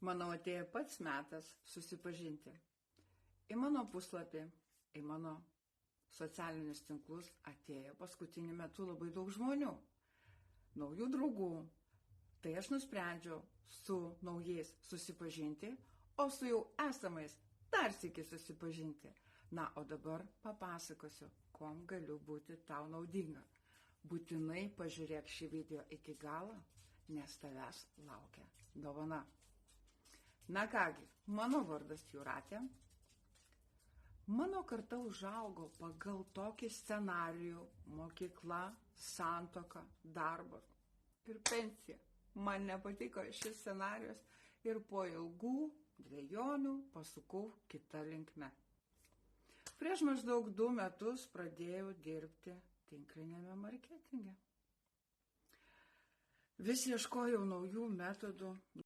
Manau, atėjo pats metas susipažinti. Į mano puslapį, į mano socialinius tinklus atėjo paskutiniu metu labai daug žmonių, naujų draugų. Tai aš nusprendžiau su naujais susipažinti, o su jau esamais dar sykį susipažinti. Na, o dabar papasakosiu, kuom galiu būti tau naudinga. Būtinai pažiūrėk šį video iki galo, nes tavęs laukia dovana. Na kągi, mano vardas Jūratė. Mano karta užaugo pagal tokį scenarijų: mokykla, santuoka, darbas ir pensija. Man nepatiko šis scenarijus ir po ilgų dvejonių pasukau kitą linkme. Prieš maždaug 2 metus pradėjau dirbti tinklinėme marketinge. Vis ieškojau naujų metodų,